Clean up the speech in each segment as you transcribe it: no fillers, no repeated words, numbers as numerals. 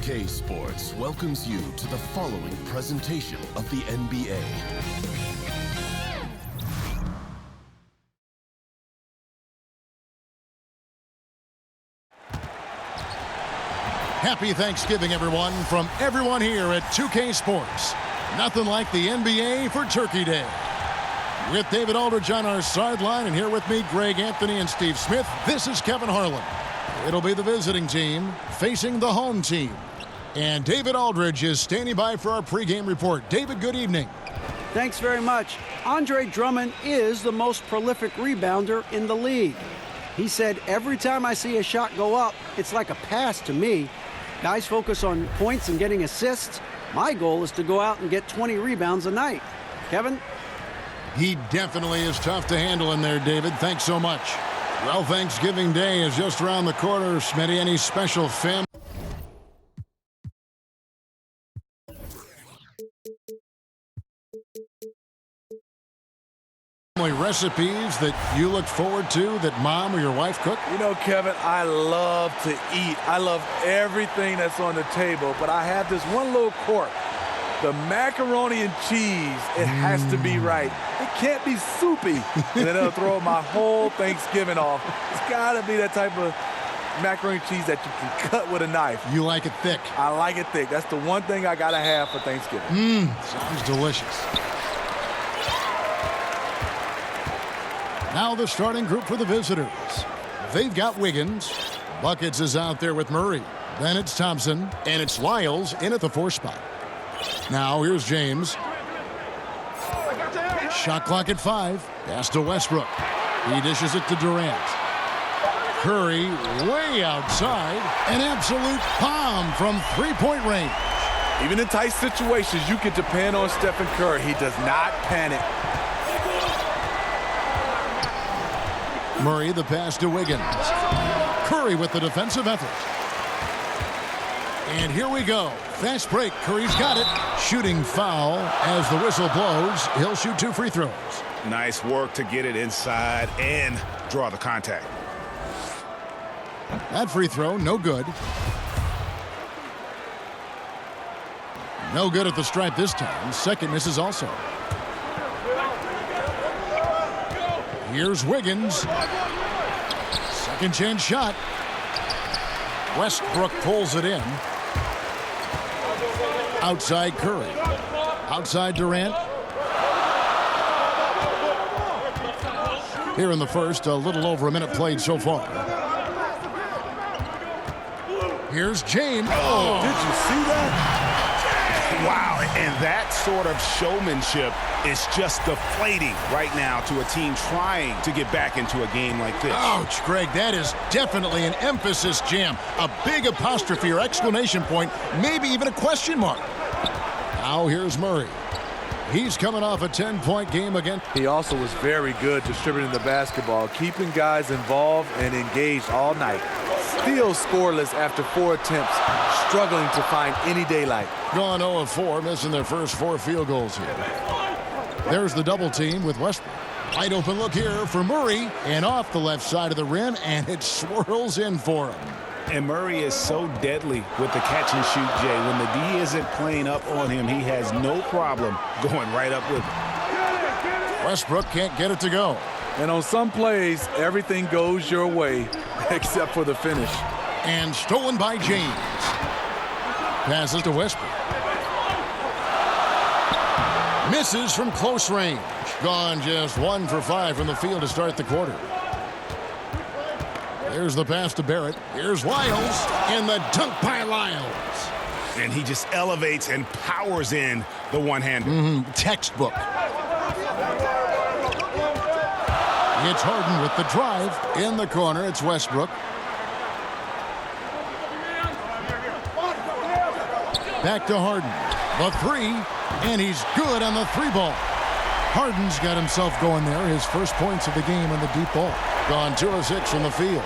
2K Sports welcomes you to the following presentation of the NBA. Happy Thanksgiving, everyone, from everyone here at 2K Sports. Nothing like the NBA for Turkey Day. With David Aldridge on our sideline, and here with me, Greg Anthony and Steve Smith, this is Kevin Harlan. It'll be the visiting team facing the home team. And David Aldridge is standing by for our pregame report. David, good evening. Thanks very much. Andre Drummond is the most prolific rebounder in the league. He said, every time I see a shot go up, it's like a pass to me. Guys focus on points and getting assists. My goal is to go out and get 20 rebounds a night. Kevin? He definitely is tough to handle in there, David. Thanks so much. Well, Thanksgiving Day is just around the corner. Smitty, any special family recipes that you look forward to that mom or your wife cook? You know, Kevin, I love to eat. I love everything that's on the table, but I have this one little quirk. The macaroni and cheese, it has to be right. It can't be soupy, and then it'll throw my whole Thanksgiving off. It's got to be that type of macaroni and cheese that you can cut with a knife. You like it thick? I like it thick. That's the one thing I got to have for Thanksgiving. Sounds delicious. Now the starting group for the visitors. They've got Wiggins. Buckets is out there with Murray. Then it's Thompson, and it's Lyles in at the 4 spot. Now here's James. Shot clock at 5. Pass to Westbrook. He dishes it to Durant. Curry way outside. An absolute bomb from three-point range. Even in tight situations, you can depend on Stephen Curry. He does not panic. Murray, the pass to Wiggins. Curry with the defensive effort. And here we go. Fast break. Curry's got it. Shooting foul as the whistle blows. He'll shoot 2 free throws. Nice work to get it inside and draw the contact. That free throw, no good. No good at the stripe this time. Second misses also. Here's Wiggins. Second chance shot. Westbrook pulls it in. Outside Curry. Outside Durant. Here in the first, a little over a minute played so far. Here's James. Oh, did you see that? Wow, and that sort of showmanship is just deflating right now to a team trying to get back into a game like this. Ouch, Greg, that is definitely an emphasis jam. A big apostrophe or exclamation point, maybe even a question mark. Now here's Murray. He's coming off a 10-point game again. He also was very good distributing the basketball, keeping guys involved and engaged all night. Still scoreless after 4 attempts, struggling to find any daylight. Gone 0 of 4, missing their first 4 field goals here. There's the double team with Westbrook. Wide open look here for Murray, and off the left side of the rim, and it swirls in for him. And Murray is so deadly with the catch and shoot, Jay. When the D isn't playing up on him, he has no problem going right up with it. Westbrook can't get it to go. And on some plays, everything goes your way except for the finish. And stolen by James. Passes to Westbrook. Misses from close range. Gone just 1 for 5 from the field to start the quarter. There's the pass to Barrett. Here's Lyles, and the dunk by Lyles. And he just elevates and powers in the one-hander. Textbook. It's Harden with the drive. In the corner, it's Westbrook. Back to Harden. The 3, and he's good on the 3-ball. Harden's got himself going there. His first points of the game on the deep ball. Gone 2 of 6 from the field.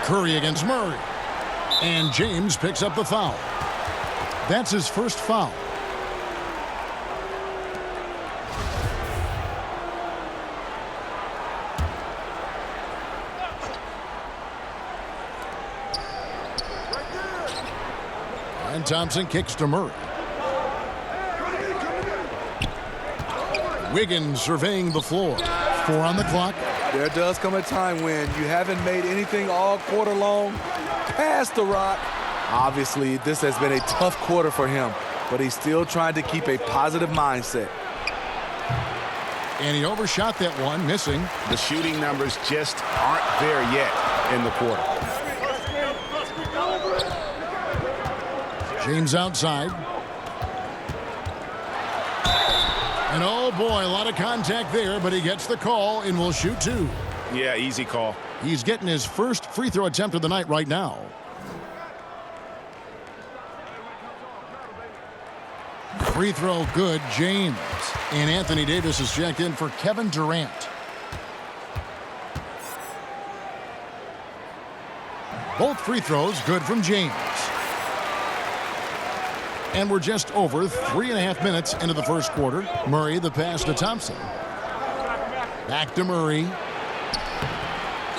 Curry against Murray. And James picks up the foul. That's his first foul. And Thompson kicks to Murray. Wiggins surveying the floor. 4 on the clock. There does come a time when you haven't made anything all quarter long. Pass the rock. Obviously, this has been a tough quarter for him, but he's still trying to keep a positive mindset. And he overshot that one, missing. The shooting numbers just aren't there yet in the quarter. James outside. And oh boy, a lot of contact there, but he gets the call and will shoot 2. Yeah, easy call. He's getting his first free throw attempt of the night right now. Free throw good, James. And Anthony Davis is checked in for Kevin Durant. Both free throws good from James. And we're just over 3.5 minutes into the first quarter. Murray, the pass to Thompson. Back to Murray.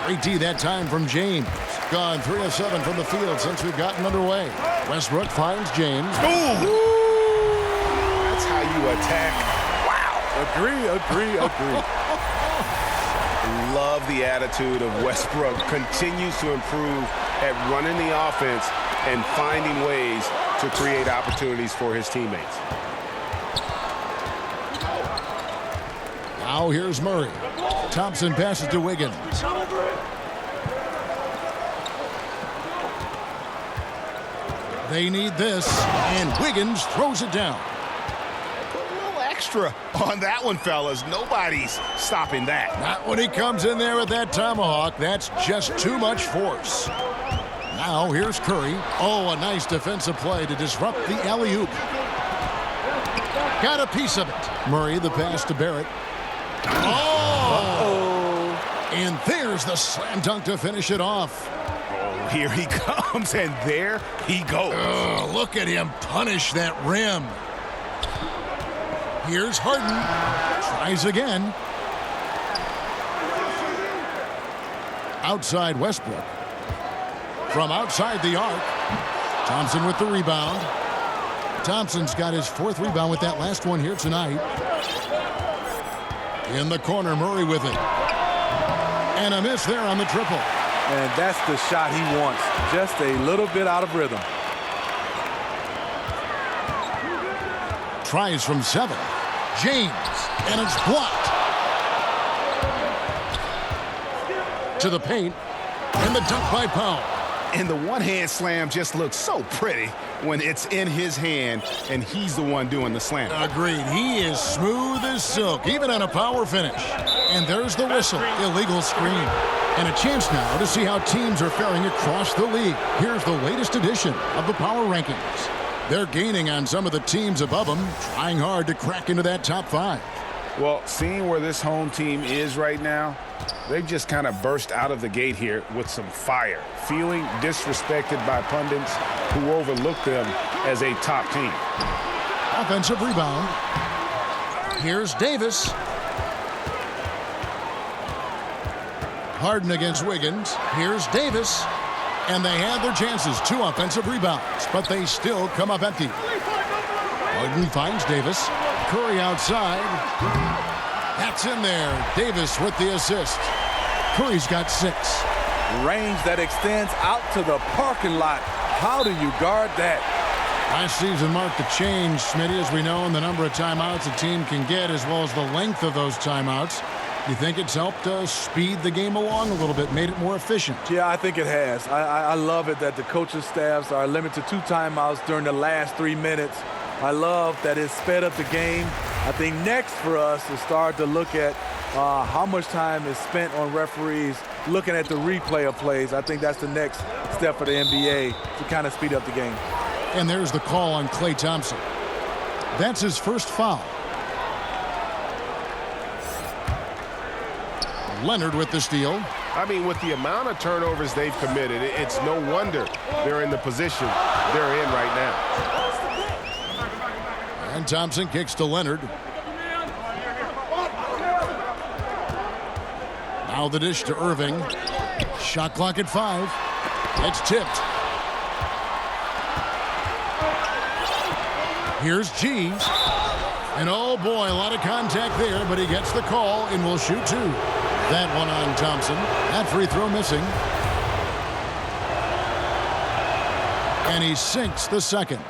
Great D that time from James. Gone 3 of 7 from the field since we've gotten underway. Westbrook finds James. Boom! That's how you attack. Wow. Agree. Love the attitude of Westbrook. Continues to improve at running the offense and finding ways to create opportunities for his teammates. Now here's Murray. Thompson passes to Wiggins. They need this, and Wiggins throws it down. Put a little extra on that one, fellas. Nobody's stopping that. Not when he comes in there with that tomahawk. That's just too much force. Now here's Curry. Oh, a nice defensive play to disrupt the alley-oop. Got a piece of it. Murray, the pass to Barrett. Oh! And there's the slam dunk to finish it off. Oh, here he comes, and there he goes. Oh, look at him punish that rim. Here's Harden. Tries again. Outside Westbrook. From outside the arc. Thompson with the rebound. Thompson's got his 4th rebound with that last one here tonight. In the corner, Murray with it. And a miss there on the triple. And that's the shot he wants. Just a little bit out of rhythm. Tries from 7. James. And it's blocked. To the paint. And the dunk by Powell. And the one-hand slam just looks so pretty when it's in his hand and he's the one doing the slam. Agreed. He is smooth as silk, even on a power finish. And there's the whistle. Illegal screen. And a chance now to see how teams are faring across the league. Here's the latest edition of the power rankings. They're gaining on some of the teams above them, trying hard to crack into that top 5. Well, seeing where this home team is right now, they've just kind of burst out of the gate here with some fire, feeling disrespected by pundits who overlook them as a top team. Offensive rebound. Here's Davis. Harden against Wiggins. Here's Davis. And they had their chances. 2 offensive rebounds, but they still come up empty. Harden finds Davis. Curry outside. That's in there. Davis with the assist. Curry's got 6. Range that extends out to the parking lot. How do you guard that? Last season marked a change, Smitty, as we know, in the number of timeouts a team can get, as well as the length of those timeouts. You think it's helped speed the game along a little bit, made it more efficient? Yeah, I think it has. I love it that the coaching staffs are limited to 2 timeouts during the last 3 minutes. I love that it sped up the game. I think next for us is start to look at how much time is spent on referees looking at the replay of plays. I think that's the next step for the NBA to kind of speed up the game. And there's the call on Klay Thompson. That's his first foul. Leonard with the steal. I mean, with the amount of turnovers they've committed, it's no wonder they're in the position they're in right now. And Thompson kicks to Leonard. Now the dish to Irving. Shot clock at 5. It's tipped. Here's G. And oh boy, a lot of contact there, but he gets the call and will shoot two. That one on Thompson. That free throw missing. And he sinks the second.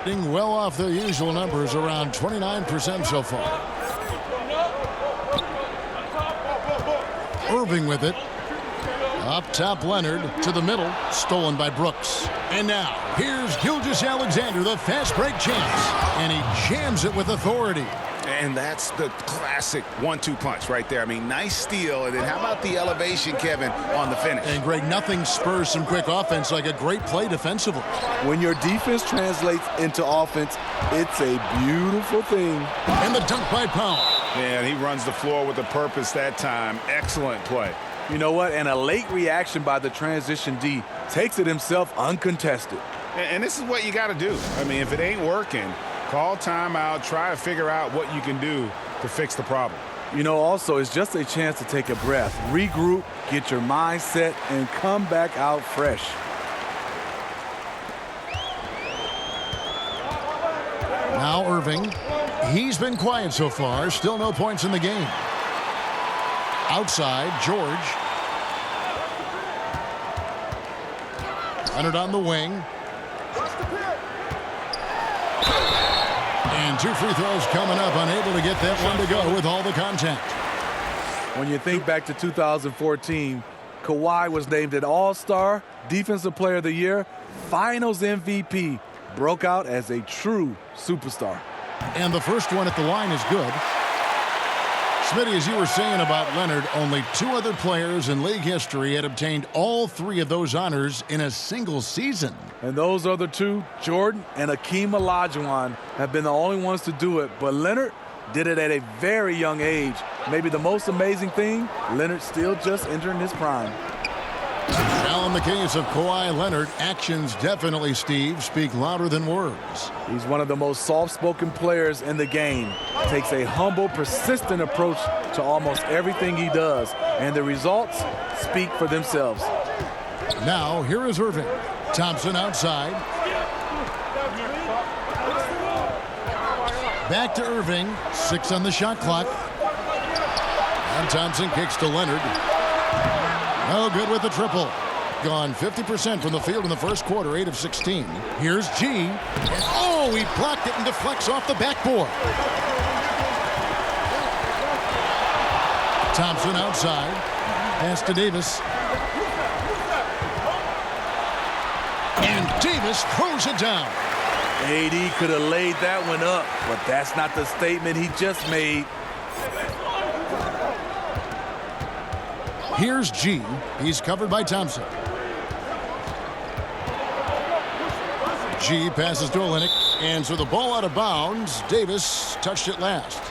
Well off their usual numbers, around 29% so far. Irving with it. Up top, Leonard to the middle, stolen by Brooks. And now, here's Gilgeous-Alexander, the fast break champs. And he jams it with authority. And that's the classic 1-2 punch right there. I mean, nice steal. And then how about the elevation, Kevin, on the finish? And, Greg, nothing spurs some quick offense like a great play defensively. When your defense translates into offense, it's a beautiful thing. And the dunk by Powell. Man, he runs the floor with a purpose that time. Excellent play. You know what? And a late reaction by the transition D takes it himself uncontested. And this is what you got to do. I mean, if it ain't working, call timeout, try to figure out what you can do to fix the problem. You know, also, it's just a chance to take a breath, regroup, get your mind set, and come back out fresh. Now Irving. He's been quiet so far. Still no points in the game. Outside, George. Leonard on the wing. And two free throws coming up. Unable to get that one to go with all the contact. When you think back to 2014, Kawhi was named an All-Star, Defensive Player of the Year, Finals MVP, broke out as a true superstar. And the first one at the line is good. Smitty, as you were saying about Leonard, only two other players in league history had obtained all three of those honors in a single season. And those other two, Jordan and Hakeem Olajuwon, have been the only ones to do it. But Leonard did it at a very young age. Maybe the most amazing thing, Leonard still just entering his prime. Now in the case of Kawhi Leonard, actions definitely, Steve, speak louder than words. He's one of the most soft-spoken players in the game. Takes a humble, persistent approach to almost everything he does. And the results speak for themselves. Now, here is Irving. Thompson outside. Back to Irving. 6 on the shot clock. And Thompson kicks to Leonard. No good with the triple. Gone 50% from the field in the first quarter, 8 of 16. Here's G. And oh, he blocked it and deflects off the backboard. Thompson outside. Pass to Davis. And Davis throws it down. AD could have laid that one up, but that's not the statement he just made. Here's G. He's covered by Thompson. G passes to Olynyk, and so the ball out of bounds. Davis touched it last.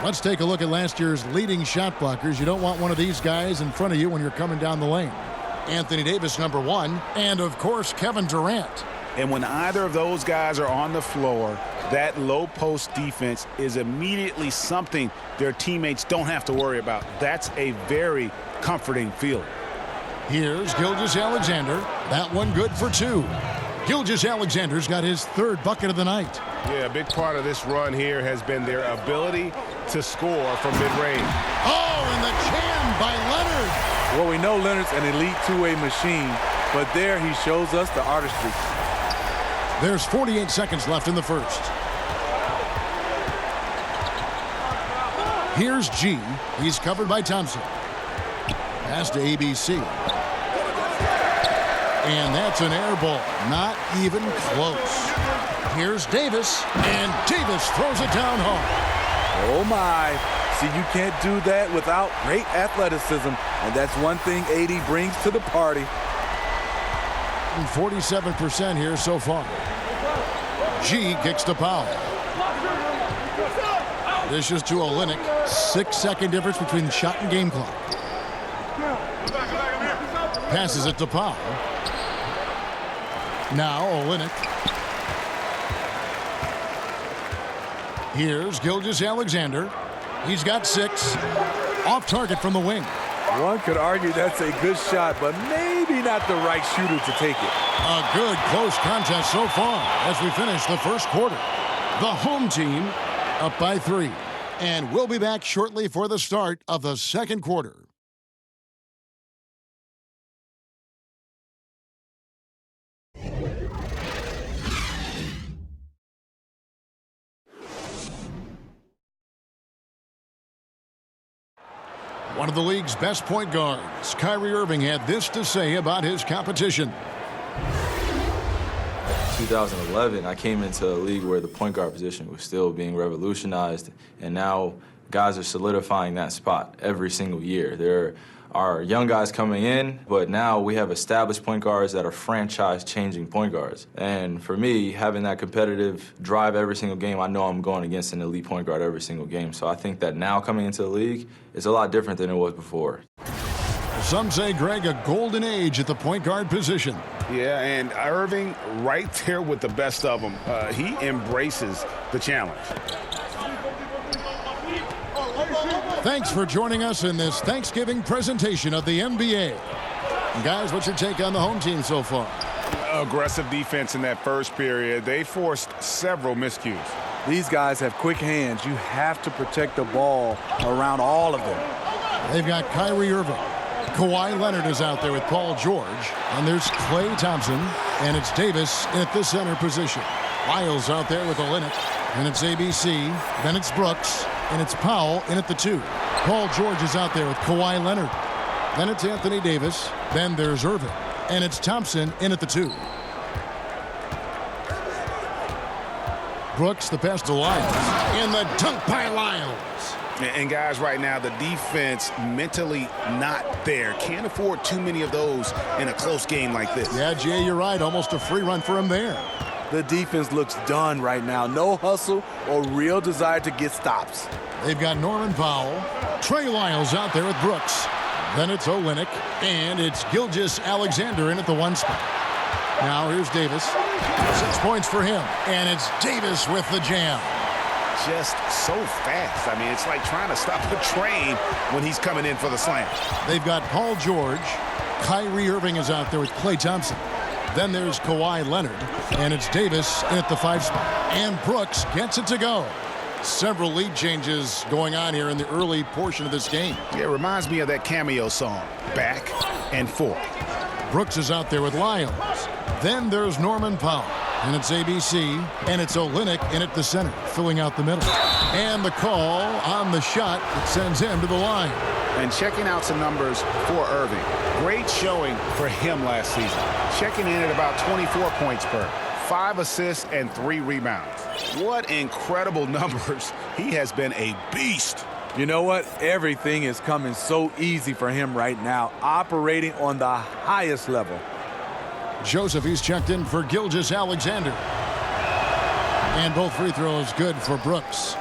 Let's take a look at last year's leading shot blockers. You don't want one of these guys in front of you when you're coming down the lane. Anthony Davis, number 1, and of course Kevin Durant. And when either of those guys are on the floor, that low post defense is immediately something their teammates don't have to worry about. That's a very comforting feeling. Here's Gilgeous-Alexander. That one good for 2. Gilgeous-Alexander's got his 3rd bucket of the night. Yeah, a big part of this run here has been their ability to score from mid-range. Oh, and the jam by Leonard. Well, we know Leonard's an elite two-way machine, but there he shows us the artistry. There's 48 seconds left in the first. Here's G. He's covered by Thompson. Pass to ABC. And that's an air ball. Not even close. Here's Davis. And Davis throws it down home. Oh, my. See, you can't do that without great athleticism. And that's one thing AD brings to the party. 47% here so far. G kicks to Powell. Dishes to Olynyk. 6-second difference between the shot and game clock. Passes it to Powell. Now Olynyk. Here's Gilgeous-Alexander. He's got 6. Off target from the wing. One could argue that's a good shot, but maybe maybe not the right shooter to take it. A good close contest so far as we finish the first quarter. The home team up by 3. And we'll be back shortly for the start of the second quarter. One of the league's best point guards, Kyrie Irving, had this to say about his competition. 2011, I came into a league where the point guard position was still being revolutionized, and now guys are solidifying that spot every single year. There are young guys coming in, but now we have established point guards that are franchise-changing point guards. And for me, having that competitive drive every single game, I know I'm going against an elite point guard every single game. So I think that now coming into the league is a lot different than it was before. Some say, Greg, a golden age at the point guard position. Yeah, and Irving right there with the best of them. He embraces the challenge. Thanks for joining us in this Thanksgiving presentation of the NBA. Guys, what's your take on the home team so far? Aggressive defense in that first period. They forced several miscues. These guys have quick hands. You have to protect the ball around all of them. They've got Kyrie Irving. Kawhi Leonard is out there with Paul George. And there's Klay Thompson. And it's Davis at the center position. Lyles out there with Olynyk. And it's ABC. Then it's Brooks. And it's Powell in at the 2. Paul George is out there with Kawhi Leonard. Then it's Anthony Davis. Then there's Irving. And it's Thompson in at the 2. Brooks, the pass to Lyles. And the dunk by Lyles. And guys, right now, the defense mentally not there. Can't afford too many of those in a close game like this. Yeah, Jay, you're right. Almost a free run for him there. The defense looks done right now. No hustle or real desire to get stops. They've got Norman Powell. Trey Lyles out there with Brooks. Then it's Olynyk. And it's Gilgeous-Alexander in at the 1 spot. Now here's Davis. 6 points for him. And it's Davis with the jam. Just so fast. I mean, it's like trying to stop a train when he's coming in for the slam. They've got Paul George. Kyrie Irving is out there with Klay Thompson. Then there's Kawhi Leonard, and it's Davis at the 5 spot. And Brooks gets it to go. Several lead changes going on here in the early portion of this game. Yeah, it reminds me of that cameo song, Back and Forth. Brooks is out there with Lyles. Then there's Norman Powell, and it's ABC, and it's Olynyk in at the center, filling out the middle. And the call on the shot that sends him to the line. And checking out some numbers for Irving. Great showing for him last season. Checking in at about 24 points per, 5 assists and 3 rebounds. What incredible numbers. He has been a beast. You know what? Everything is coming so easy for him right now, operating on the highest level. Joseph, he's checked in for Gilgeous-Alexander. And both free throws good for Brooks.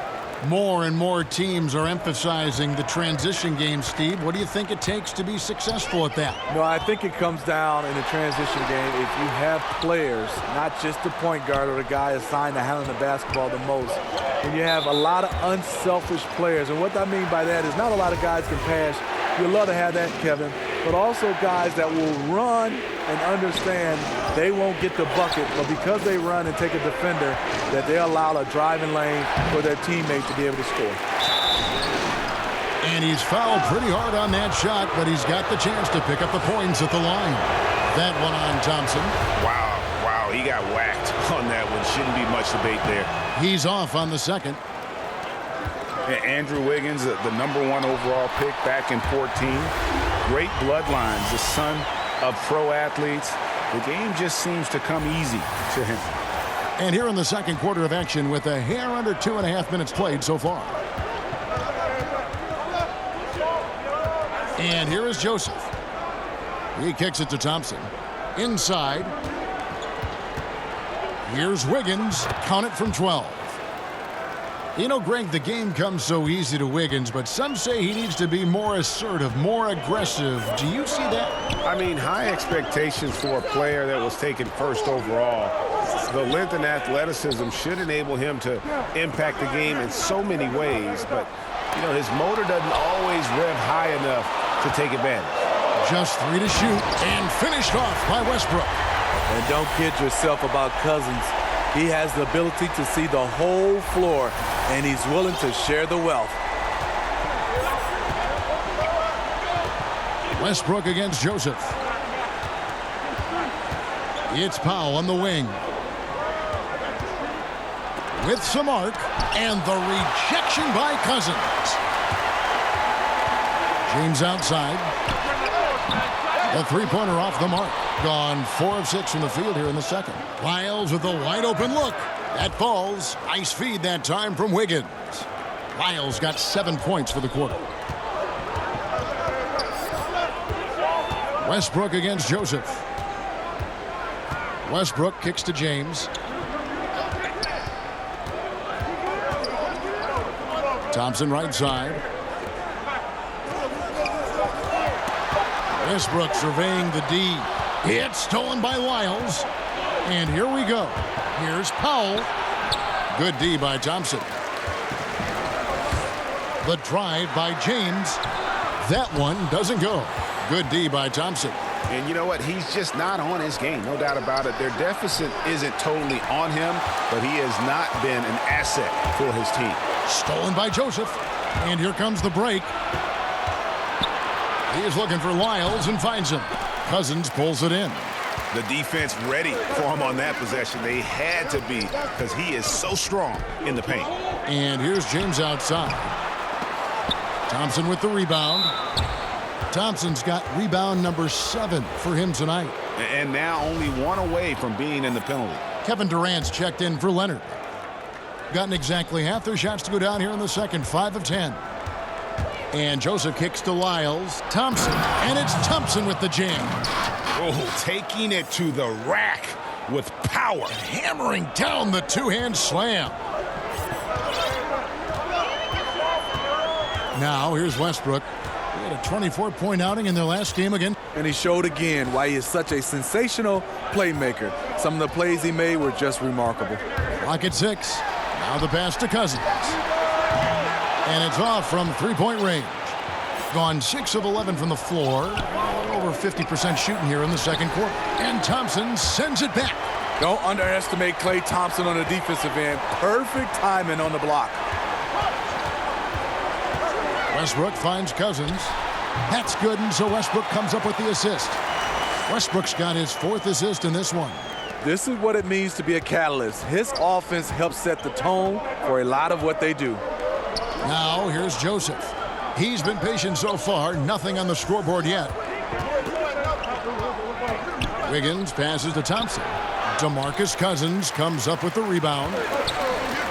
More and more teams are emphasizing the transition game, Steve. What do you think it takes to be successful at that? No, I think it comes down in the transition game if you have players, not just the point guard or the guy assigned to handling the basketball the most, and you have a lot of unselfish players. And what I mean by that is not a lot of guys can pass. You'd love to have that, Kevin, but also guys that will run and understand they won't get the bucket, but because they run and take a defender, that they allow a driving lane for their teammate to be able to score. And he's fouled pretty hard on that shot, but he's got the chance to pick up the points at the line. That one on Thompson. Wow, he got whacked on that one. Shouldn't be much debate there. He's off on the second. Andrew Wiggins, the #1 overall pick back in 14. Great bloodlines, the son of pro athletes. The game just seems to come easy to him. And here in the second quarter of action with a hair under 2.5 minutes played so far. And here is Joseph. He kicks it to Thompson. Inside. Here's Wiggins. Count it from 12. You know, Greg, the game comes so easy to Wiggins, but some say he needs to be more assertive, more aggressive. Do you see that? I mean, high expectations for a player that was taken first overall. The length and athleticism should enable him to impact the game in so many ways, but, you know, his motor doesn't always rev high enough to take advantage. Just 3 to shoot and finished off by Westbrook. And don't kid yourself about Cousins. He has the ability to see the whole floor, and he's willing to share the wealth. Westbrook against Joseph. It's Powell on the wing. With some arc, and the rejection by Cousins. James outside. The three-pointer off the mark. Gone 4 of 6 from the field here in the second. Lyles with a wide-open look. That falls. Nice feed that time from Wiggins. Lyles got 7 points for the quarter. Westbrook against Joseph. Westbrook kicks to James. Thompson right side. Westbrook surveying the D. It's stolen by Lyles. And here we go. Here's Powell. Good D by Thompson. The drive by James. That one doesn't go. Good D by Thompson. And you know what? He's just not on his game. No doubt about it. Their deficit isn't totally on him, but he has not been an asset for his team. Stolen by Joseph. And here comes the break. He is looking for Lyles and finds him. Cousins pulls it in. The defense ready for him on that possession. They had to be, because he is so strong in the paint. And here's James outside. Thompson with the rebound. Thompson's got rebound number 7 for him tonight. And now only 1 away from being in the penalty. Kevin Durant's checked in for Leonard. Gotten exactly half their shots to go down here in the second, 5 of 10. And Joseph kicks to Lyles. Thompson, and it's Thompson with the jam. Oh, taking it to the rack with power. Hammering down the two-hand slam. Now, here's Westbrook. He had a 24-point outing in their last game again. And he showed again why he is such a sensational playmaker. Some of the plays he made were just remarkable. Clock at 6. Now the pass to Cousins. And it's off from three-point range. Gone 6 of 11 from the floor. Over 50% shooting here in the second quarter. And Thompson sends it back. Don't underestimate Klay Thompson on the defensive end. Perfect timing on the block. Westbrook finds Cousins. That's good, and so Westbrook comes up with the assist. Westbrook's got his 4th assist in this one. This is what it means to be a catalyst. His offense helps set the tone for a lot of what they do. Now here's Joseph. He's been patient so far. Nothing on the scoreboard yet. Wiggins passes to Thompson. DeMarcus Cousins comes up with the rebound.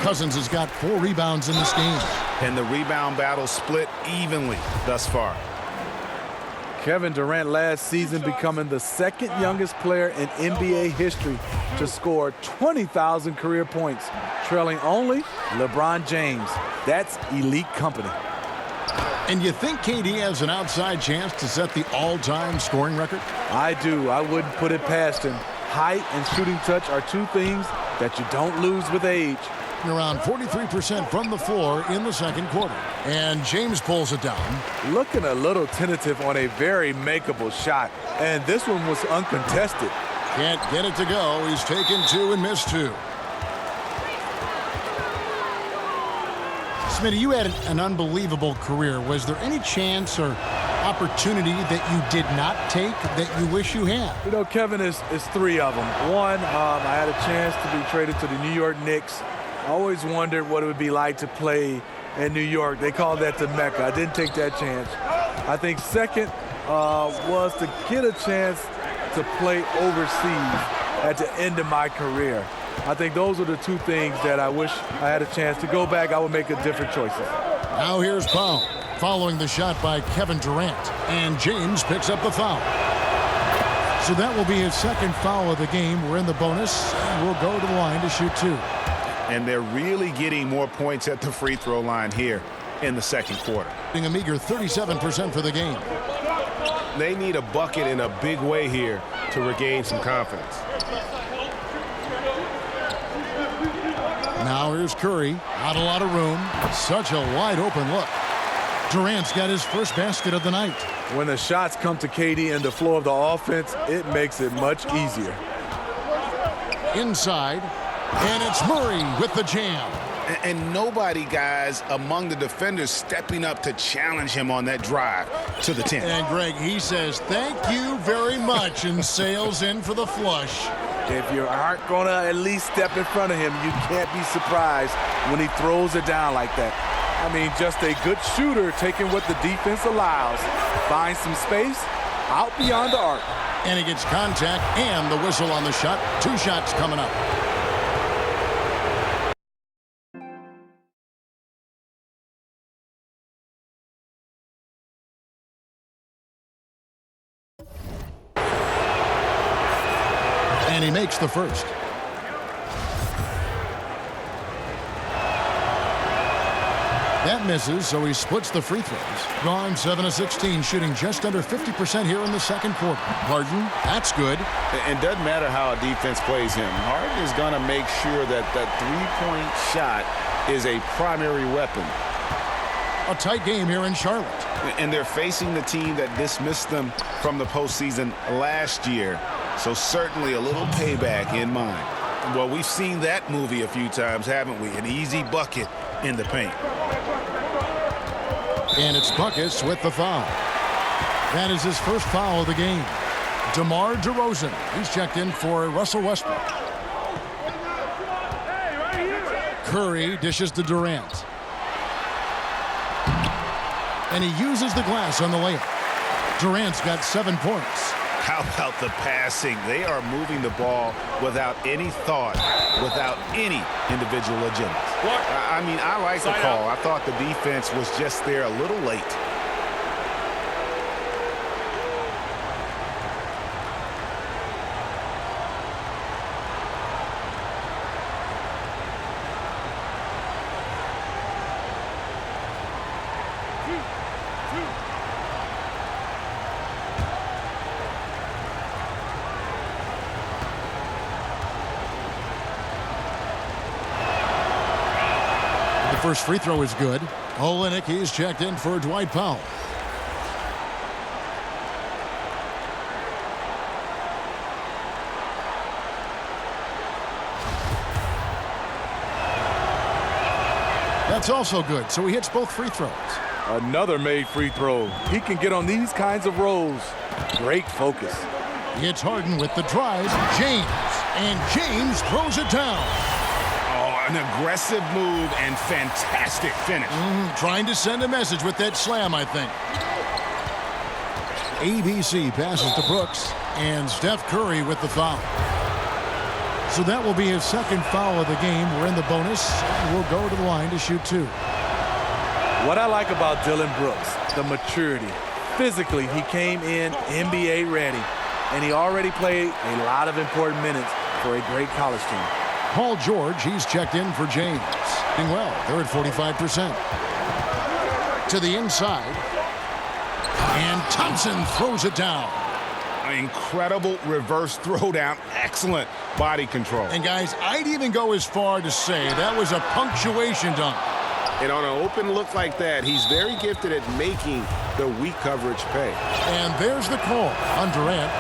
Cousins has got 4 rebounds in this game. And the rebound battle split evenly thus far. Kevin Durant last season becoming the 2nd youngest player in NBA history to score 20,000 career points, trailing only LeBron James. That's elite company. And you think KD has an outside chance to set the all-time scoring record? I do. I wouldn't put it past him. Height and shooting touch are 2 things that you don't lose with age. Around 43% from the floor in the second quarter. And James pulls it down. Looking a little tentative on a very makeable shot. And this one was uncontested. Can't get it to go. He's taken 2 and missed 2. Smitty, you had an unbelievable career. Was there any chance or opportunity that you did not take that you wish you had? You know, Kevin, is 3 of them. One, I had a chance to be traded to the New York Knicks. I always wondered what it would be like to play in New York. They call that the Mecca. I didn't take that chance. I think second was to get a chance to play overseas at the end of my career. I think those are the 2 things that I wish I had a chance to go back. I would make a different choices. Now here's Powell following the shot by Kevin Durant. And James picks up the foul. So that will be his 2nd foul of the game. We're in the bonus. And we'll go to the line to shoot 2. And they're really getting more points at the free throw line here in the second quarter. Being a meager 37% for the game. They need a bucket in a big way here to regain some confidence. Now here's Curry. Not a lot of room. Such a wide open look. Durant's got his first basket of the night. When the shots come to KD and the flow of the offense, it makes it much easier. Inside, and it's Murray with the jam. And nobody, guys, among the defenders stepping up to challenge him on that drive to the 10. And, Greg, he says, thank you very much, and sails in for the flush. If you aren't going to at least step in front of him, you can't be surprised when he throws it down like that. I mean, just a good shooter taking what the defense allows. Finds some space out beyond the arc. And he gets contact and the whistle on the shot. 2 shots coming up. And he makes the first. That misses, so he splits the free throws. Gone 7 of 16, shooting just under 50% here in the second quarter. Harden, that's good. And doesn't matter how a defense plays him. Harden is going to make sure that that three-point shot is a primary weapon. A tight game here in Charlotte. And they're facing the team that dismissed them from the postseason last year. So certainly a little payback in mind. Well, we've seen that movie a few times, haven't we? An easy bucket in the paint. And it's Buckets with the foul. That is his first foul of the game. DeMar DeRozan. He's checked in for Russell Westbrook. Curry dishes to Durant. And he uses the glass on the layup. Durant's got 7 points. How about the passing? They are moving the ball without any thought, without any individual agenda. I mean, I like the call. I thought the defense was just there a little late. First free throw is good. Olenek, he's checked in for Dwight Powell. That's also good, so he hits both free throws. Another made free throw. He can get on these kinds of rolls. Great focus. It's Harden with the drive. James. And James throws it down. An aggressive move and fantastic finish. Trying to send a message with that slam, I think. ABC passes to Brooks, and Steph Curry with the foul. So that will be his second foul of the game. We're in the bonus, and we'll go to the line to shoot 2. What I like about Dillon Brooks, the maturity. Physically, he came in NBA ready, and he already played a lot of important minutes for a great college team. Paul George, he's checked in for James. Doing well, they're at 45%. To the inside. And Thompson throws it down. An incredible reverse throwdown. Excellent body control. And guys, I'd even go as far to say that was a punctuation dunk. And on an open look like that, he's very gifted at making the weak coverage pay. And there's the call on Durant.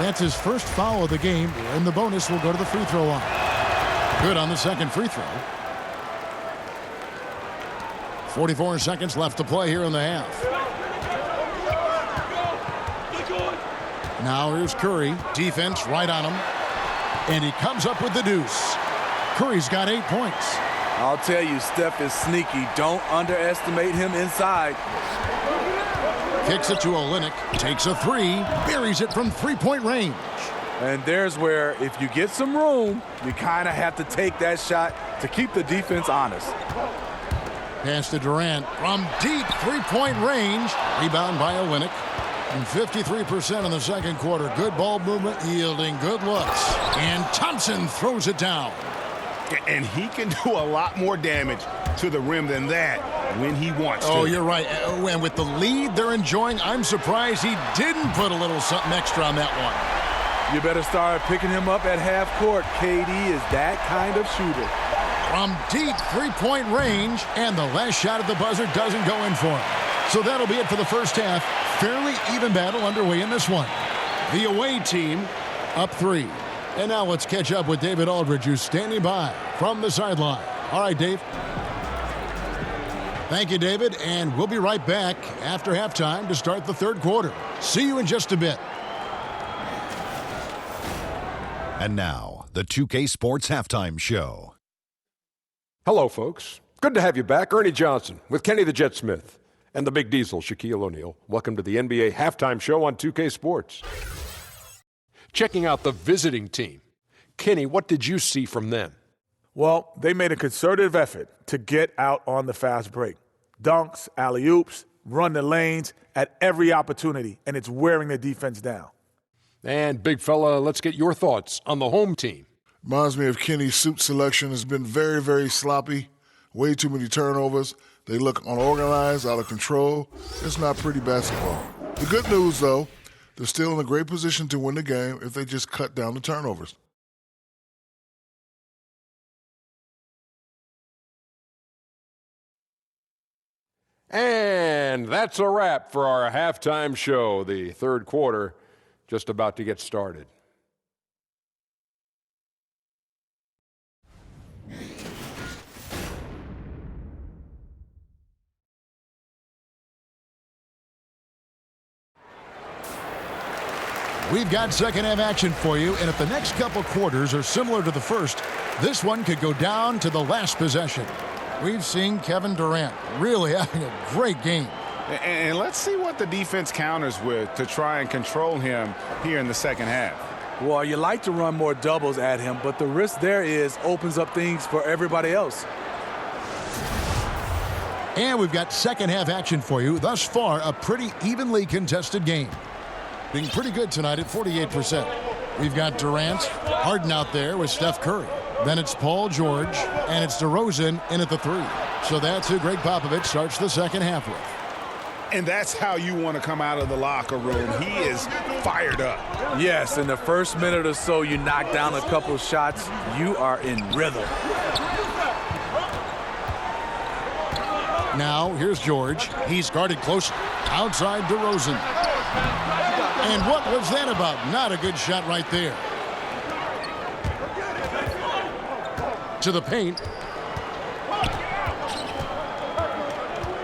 That's his first foul of the game. And the bonus will go to the free throw line. Good on the second free throw. 44 seconds left to play here in the half. Now here's Curry. Defense right on him. And he comes up with the deuce. Curry's got 8 points. I'll tell you, Steph is sneaky. Don't underestimate him inside. Kicks it to Olenek. Takes a 3. Buries it from 3-point range. And there's where, if you get some room, you kind of have to take that shot to keep the defense honest. Pass to Durant from deep 3-point range. Rebound by Olenek. And 53% in the second quarter. Good ball movement, yielding good looks. And Thompson throws it down. And he can do a lot more damage to the rim than that when he wants to. Oh, you're right. And with the lead they're enjoying, I'm surprised he didn't put a little something extra on that one. You better start picking him up at half court. KD is that kind of shooter. From deep 3-point range, and the last shot at the buzzer doesn't go in for him. So that'll be it for the first half. fairly even battle underway in this one. The away team up 3. And now let's catch up with David Aldridge, who's standing by from the sideline. All right, Dave. Thank you, David, and we'll be right back after halftime to start the third quarter. See you in just a bit. And now, the 2K Sports Halftime Show. Hello, folks. Good to have you back. Ernie Johnson with Kenny the Jet Smith and the Big Diesel, Shaquille O'Neal. Welcome to the NBA Halftime Show on 2K Sports. Checking out the visiting team. Kenny, what did you see from them? Well, they made a concerted effort to get out on the fast break. Dunks, alley-oops, run the lanes at every opportunity, and it's wearing the defense down. And, big fella, let's get your thoughts on the home team. Reminds me of Kenny's suit selection. Has been very, very sloppy. Way too many turnovers. They look unorganized, out of control. It's not pretty basketball. The good news, though, they're still in a great position to win the game if they just cut down the turnovers. And that's a wrap for our halftime show. The third quarter just about to get started. We've got second half action for you, and if the next couple quarters are similar to the first, this one could go down to the last possession. We've seen Kevin Durant really having a great game. And let's see what the defense counters with to try and control him here in the second half. Well, you like to run more doubles at him, but the risk there is opens up things for everybody else. And we've got second half action for you. Thus far, a pretty evenly contested game. Being pretty good tonight at 48%. We've got Durant, Harden out there with Steph Curry. Then it's Paul George, and it's DeRozan in at the 3. So that's who Greg Popovich starts the second half with. And that's how you want to come out of the locker room. He is fired up. Yes, in the first minute or so, you knock down a couple shots. You are in rhythm. Now, here's George. He's guarded closely. Outside DeRozan. And what was that about? Not a good shot right there. To the paint.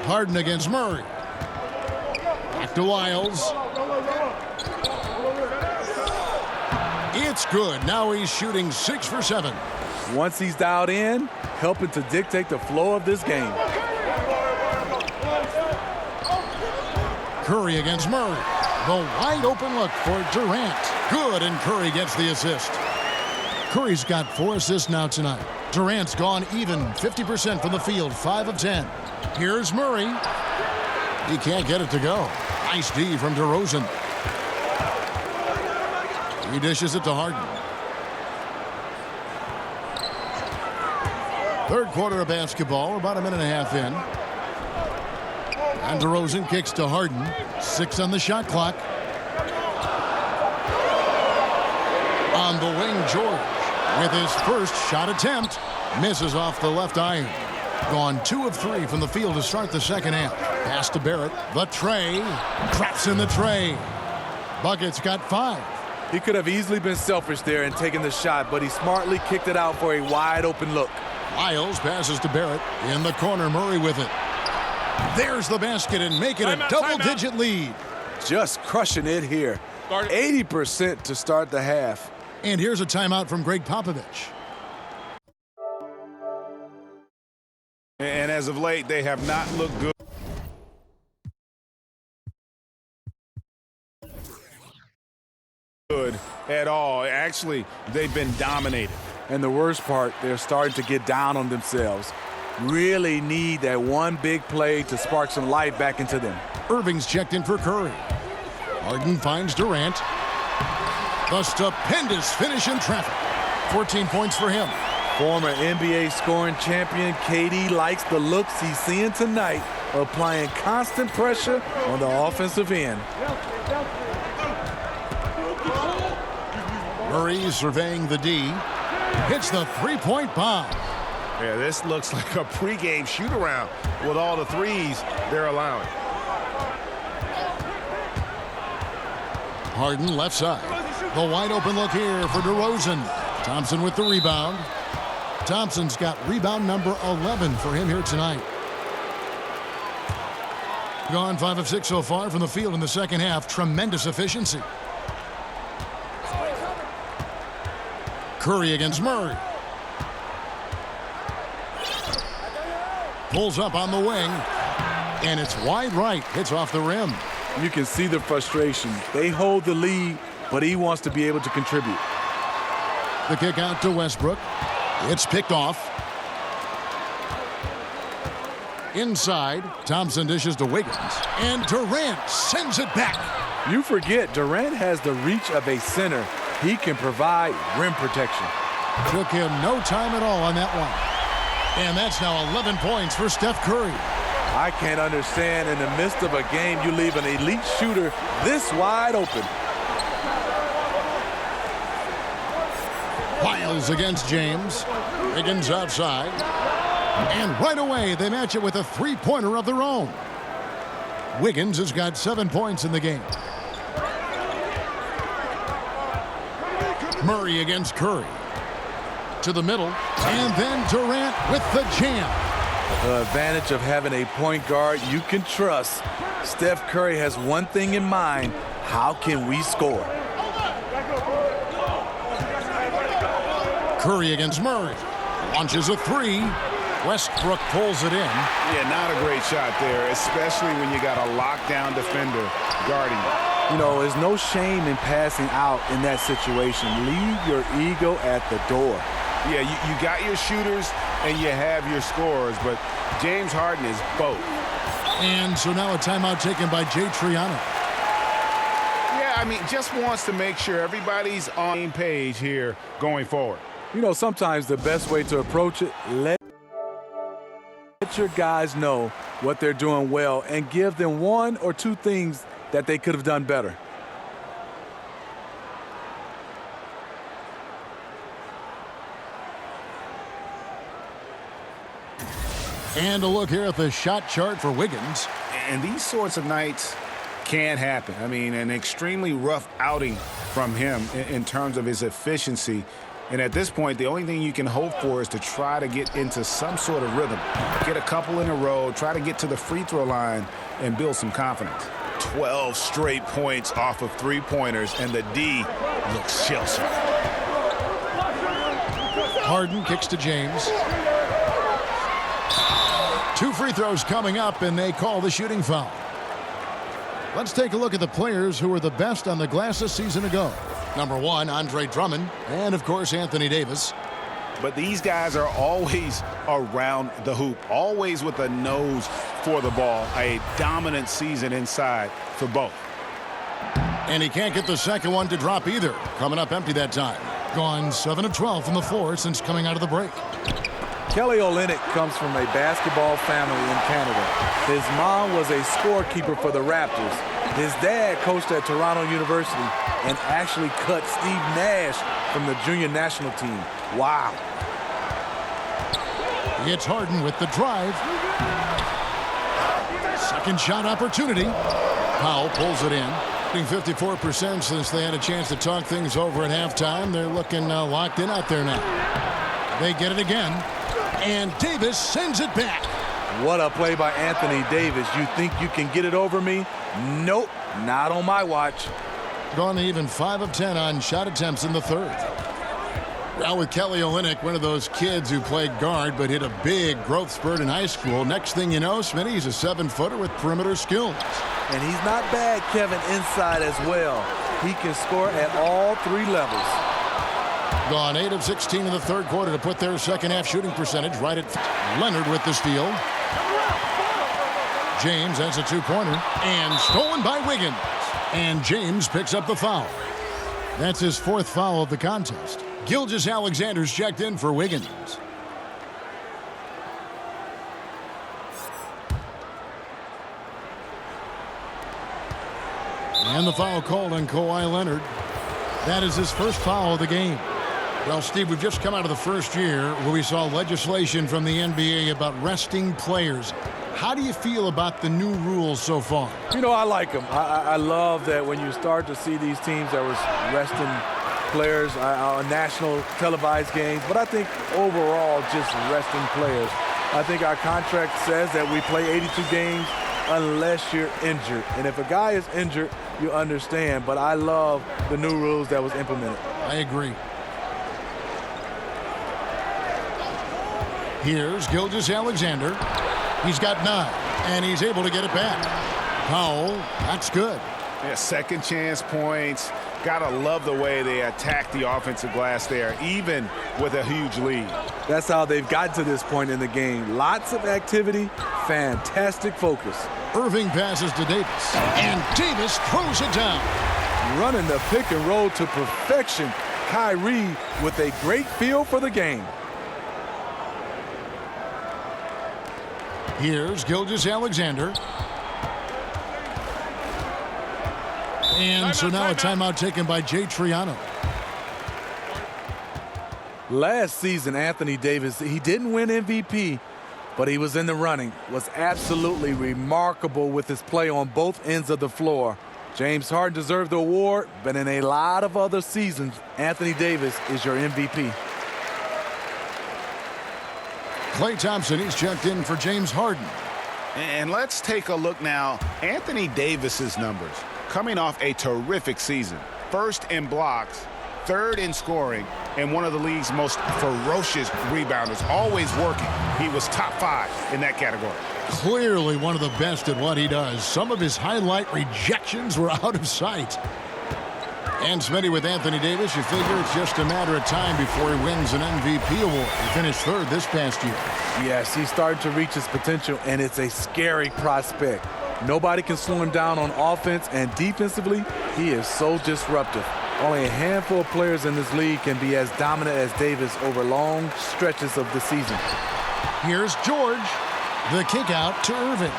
Harden against Murray. Back to Wiles. It's good. Now he's shooting 6 for 7. Once he's dialed in, helping to dictate the flow of this game. Curry against Murray. The wide open look for Durant. Good, and Curry gets the assist. Curry's got 4 assists now tonight. Durant's gone even 50% from the field, 5 of 10. Here's Murray. He can't get it to go. Nice D from DeRozan. He dishes it to Harden. Third quarter of basketball, about a minute and a half in. And DeRozan kicks to Harden. 6 on the shot clock. On the wing, George with his first shot attempt. Misses off the left iron. Gone 2 of 3 from the field to start the second half. Pass to Barrett. The tray. Traps in the tray. Bucket's got 5. He could have easily been selfish there and taken the shot, but he smartly kicked it out for a wide open look. Wiles passes to Barrett. In the corner, Murray with it. There's the basket and make it a double-digit lead. Just crushing it here. 80% to start the half. And here's a timeout from Greg Popovich. And as of late, they have not looked good at all. Actually, they've been dominated. And the worst part, they're starting to get down on themselves. Really need that one big play to spark some life back into them. Irving's checked in for Curry. Harden finds Durant. The stupendous finish in traffic. 14 points for him. Former NBA scoring champion KD likes the looks he's seeing tonight, applying constant pressure on the offensive end. Murray surveying the D. Hits the three-point bomb. Yeah, this looks like a pregame shoot-around with all the threes they're allowing. Harden left side. The wide open look here for DeRozan. Thompson with the rebound. Thompson's got rebound number 11 for him here tonight. Gone 5 of 6 so far from the field in the second half. Tremendous efficiency. Curry against Murray. Pulls up on the wing. And it's wide right. Hits off the rim. You can see the frustration. They hold the lead, but he wants to be able to contribute. The kick out to Westbrook. It's picked off. Inside, Thompson dishes to Wiggins. And Durant sends it back. You forget, Durant has the reach of a center. He can provide rim protection. Took him no time at all on that one. And that's now 11 points for Steph Curry. I can't understand in the midst of a game you leave an elite shooter this wide open. Wiles against James. Wiggins outside. And right away, they match it with a three-pointer of their own. Wiggins has got 7 points in the game. Murray against Curry. To the middle. And then Durant with the jam. The advantage of having a point guard you can trust. Steph Curry has one thing in mind. How can we score? Curry against Murray. Launches a three. Westbrook pulls it in. Yeah, not a great shot there, especially when you got a lockdown defender guarding. You know, there's no shame in passing out in that situation. Leave your ego at the door. Yeah, you got your shooters and you have your scorers, but James Harden is both. And so now a timeout taken by Jay Triano. Yeah, I mean, just wants to make sure everybody's on the same page here going forward. You know, sometimes the best way to approach it, let your guys know what they're doing well and give them one or two things that they could have done better. And a look here at the shot chart for Wiggins. And these sorts of nights can happen. I mean, an extremely rough outing from him in terms of his efficiency. And at this point, the only thing you can hope for is to try to get into some sort of rhythm. Get a couple in a row, try to get to the free throw line, and build some confidence. 12 straight points off of three-pointers, and the D looks shell-shocked. Harden kicks to James. 2 free throws coming up, and they call the shooting foul. Let's take a look at the players who were the best on the glass a season ago. Number 1, Andre Drummond, and of course Anthony Davis. But these guys are always around the hoop, always with a nose for the ball. A dominant season inside for both. And he can't get the second one to drop either. Coming up empty that time. Gone 7 of 12 from the floor since coming out of the break. Kelly Olynyk comes from a basketball family in Canada. His mom was a scorekeeper for the Raptors. His dad coached at Toronto University and actually cut Steve Nash from the junior national team. Wow. It's Harden with the drive. Second shot opportunity. Powell pulls it in. 54% since they had a chance to talk things over at halftime. They're looking locked in out there now. They get it again. And Davis sends it back. What a play by Anthony Davis. You think you can get it over me? Nope, not on my watch. Gone to even 5 of 10 on shot attempts in the third. Well, with Kelly Olynyk, one of those kids who played guard but hit a big growth spurt in high school. Next thing you know, Smitty, he's a 7-footer with perimeter skills. And he's not bad, Kevin, inside as well. He can score at all 3 levels. Gone 8 of 16 in the third quarter to put their second half shooting percentage right at Leonard with the steal. James has a 2-pointer and stolen by Wiggins. And James picks up the foul. That's his 4th foul of the contest. Gilgeous-Alexander's checked in for Wiggins. And the foul called on Kawhi Leonard. That is his first foul of the game. Well, Steve, we've just come out of the first year where we saw legislation from the NBA about resting players. How do you feel about the new rules so far? You know, I like them. I love that when you start to see these teams that was resting players on national televised games, but I think overall just resting players. I think our contract says that we play 82 games unless you're injured. And if a guy is injured, you understand. But I love the new rules that was implemented. I agree. Here's Gilgeous-Alexander. He's got 9, and he's able to get it back. Powell, that's good. Yeah, second chance points. Gotta love the way they attack the offensive glass there, even with a huge lead. That's how they've gotten to this point in the game. Lots of activity, fantastic focus. Irving passes to Davis, and Davis throws it down. Running the pick and roll to perfection. Kyrie with a great feel for the game. Here's Gilgeous-Alexander. And so now a timeout taken by Jay Triano. Last season, Anthony Davis, he didn't win MVP, but he was in the running. Was absolutely remarkable with his play on both ends of the floor. James Harden deserved the award, but in a lot of other seasons, Anthony Davis is your MVP. Klay Thompson, he's checked in for James Harden. And let's take a look now. Anthony Davis's numbers. Coming off a terrific season. First in blocks, third in scoring, and one of the league's most ferocious rebounders. Always working. He was top 5 in that category. Clearly one of the best at what he does. Some of his highlight rejections were out of sight. And Smitty, with Anthony Davis, you figure it's just a matter of time before he wins an MVP award. He finished 3rd this past year. Yes, he's starting to reach his potential, and it's a scary prospect. Nobody can slow him down on offense, and defensively, he is so disruptive. Only a handful of players in this league can be as dominant as Davis over long stretches of the season. Here's George. The kick out to Irving.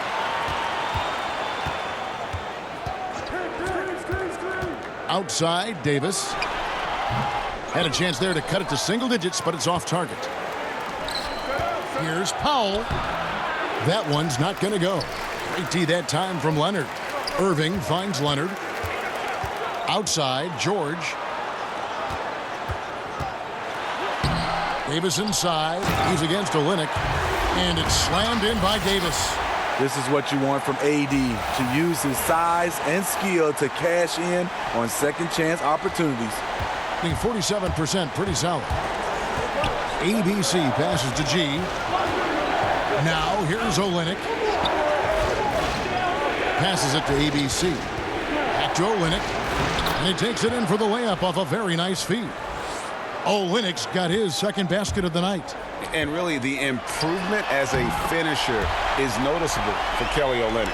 Outside, Davis. Had a chance there to cut it to single digits, but it's off target. Here's Powell. That one's not going to go. Great D that time from Leonard. Irving finds Leonard. Outside, George. Davis inside. He's against Olynyk. And it's slammed in by Davis. This is what you want from AD, to use his size and skill to cash in on second chance opportunities. Being 47%, pretty solid. ABC passes to G. Now here's Olynyk. Passes it to ABC. Back to Olynyk. And he takes it in for the layup off a very nice feed. Olynyk's got his second basket of the night. And really, the improvement as a finisher is noticeable for Kelly Olynyk.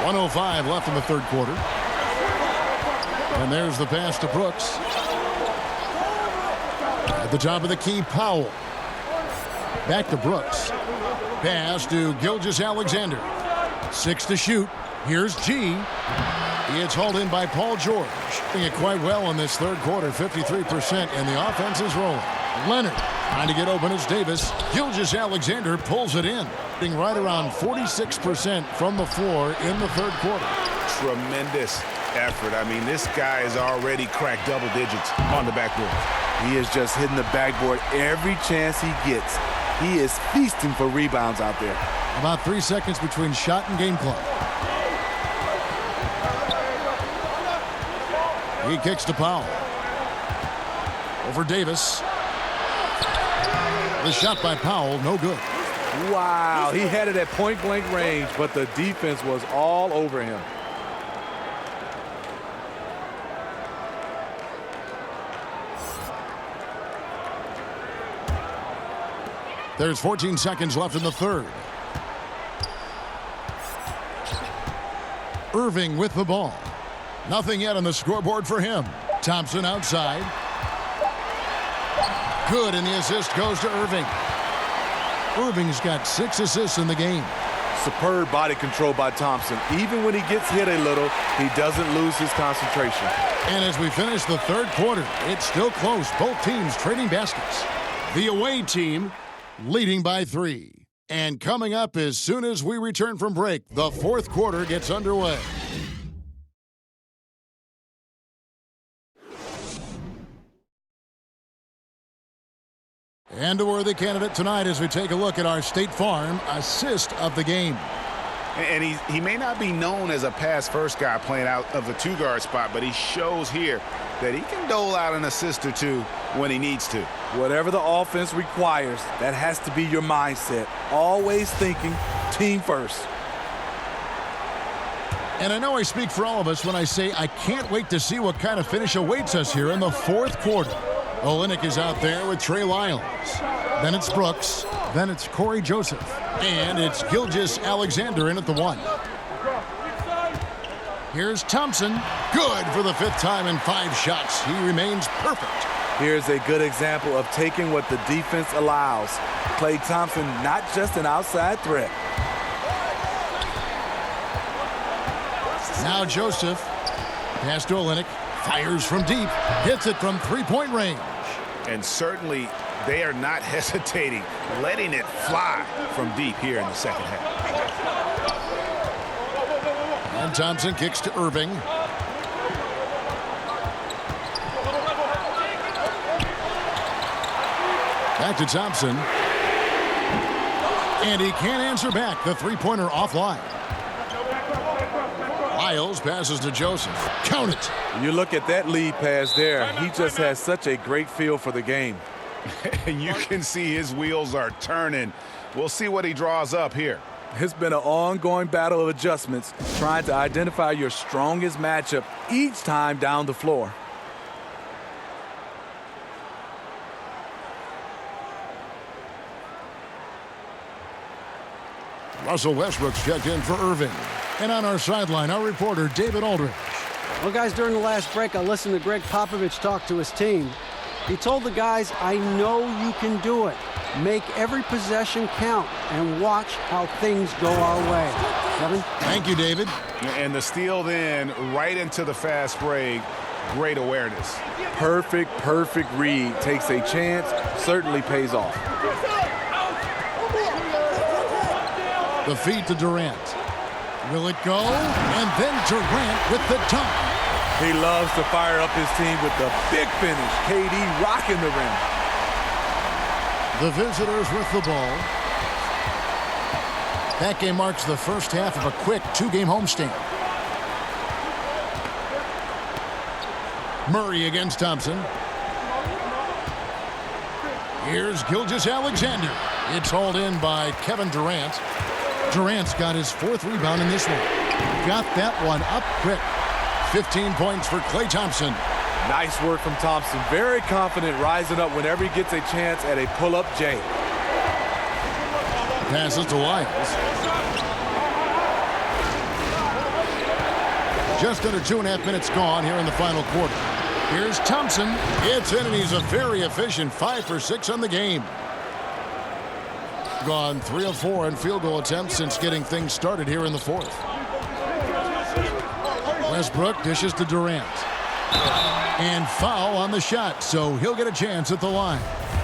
1:05 left in the 3rd quarter. And there's the pass to Brooks. At the top of the key, Powell. Back to Brooks. Pass to Gilgeous-Alexander. 6 to shoot. Here's G. It's hauled in by Paul George. Doing it quite well in this 3rd quarter, 53%, and the offense is rolling. Leonard trying to get open as Davis. Gilgeous-Alexander pulls it in. Being right around 46% from the floor in the 3rd quarter. Tremendous effort. I mean, this guy has already cracked double digits on the backboard. He is just hitting the backboard every chance he gets. He is feasting for rebounds out there. About 3 seconds between shot and game clock. He kicks to Powell. Over Davis. The shot by Powell, no good. Wow, he had it at point-blank range, but the defense was all over him. There's 14 seconds left in the 3rd. Irving with the ball. Nothing yet on the scoreboard for him. Thompson outside. Good, and the assist goes to Irving. Irving's got 6 assists in the game. Superb body control by Thompson. Even when he gets hit a little, he doesn't lose his concentration. And as we finish the 3rd quarter, it's still close. Both teams trading baskets. The away team leading by 3. And coming up as soon as we return from break, the fourth quarter gets underway. And a worthy candidate tonight as we take a look at our State Farm assist of the game. And he may not be known as a pass-first guy playing out of the two-guard spot, but he shows here that he can dole out an assist or two when he needs to. Whatever the offense requires, that has to be your mindset. Always thinking team first. And I know I speak for all of us when I say I can't wait to see what kind of finish awaits us here in the fourth quarter. Olynyk is out there with Trey Lyles. Then it's Brooks. Then it's Corey Joseph. And it's Gilgeous-Alexander in at the 1. Here's Thompson. Good for the 5th time in 5 shots. He remains perfect. Here's a good example of taking what the defense allows. Klay Thompson, not just an outside threat. Now Joseph. Pass to Olynyk. Fires from deep. Hits it from three-point range. And certainly they are not hesitating, letting it fly from deep here in the second half. And Thompson kicks to Irving. Back to Thompson. And he can't answer back. The three-pointer offline. Lyles passes to Joseph. Count it. You look at that lead pass there. He just has such a great feel for the game. And you can see his wheels are turning. We'll see what he draws up here. It's been an ongoing battle of adjustments, trying to identify your strongest matchup each time down the floor. Russell Westbrook's checked in for Irving. And on our sideline, our reporter, David Aldridge. Well, guys, during the last break, I listened to Greg Popovich talk to his team. He told the guys, I know you can do it. Make every possession count and watch how things go our way. Kevin? Thank you, David. And the steal then right into the fast break. Great awareness. Perfect read. Takes a chance, certainly pays off. The feed to Durant. Will it go? And then Durant with the dunk. He loves to fire up his team with the big finish. KD rocking the rim. The visitors with the ball. That game marks the first half of a quick 2-game homestand. Murray against Thompson. Here's Gilgeous-Alexander. It's hauled in by Kevin Durant. Durant's got his 4th rebound in this one. Got that one up quick. 15 points for Klay Thompson. Nice work from Thompson. Very confident rising up whenever he gets a chance at a pull-up J. Passes to Lyles. Just under 2.5 minutes gone here in the final quarter. Here's Thompson. It's in, and he's a very efficient 5 for 6 on the game. Gone 3 of 4 in field goal attempts since getting things started here in the 4th. Westbrook dishes to Durant. And foul on the shot, so he'll get a chance at the line.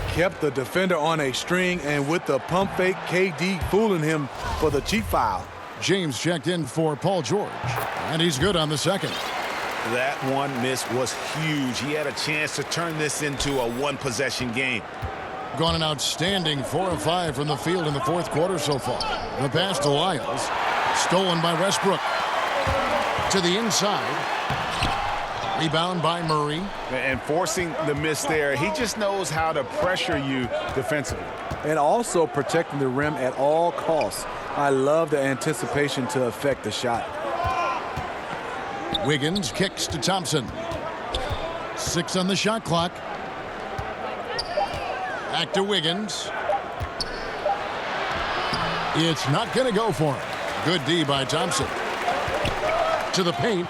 Kept the defender on a string, and with the pump fake, KD fooling him for the cheap foul. James checked in for Paul George, and he's good on the second. That one miss was huge. He had a chance to turn this into a one-possession game. Gone an outstanding 4 of 5 from the field in the 4th quarter so far. The pass to Lyles. Stolen by Westbrook. To the inside. Rebound by Murray. And forcing the miss there, he just knows how to pressure you defensively. And also protecting the rim at all costs. I love the anticipation to affect the shot. Wiggins kicks to Thompson. 6 on the shot clock. Back to Wiggins. It's not going to go for him. Good D by Thompson. To the paint.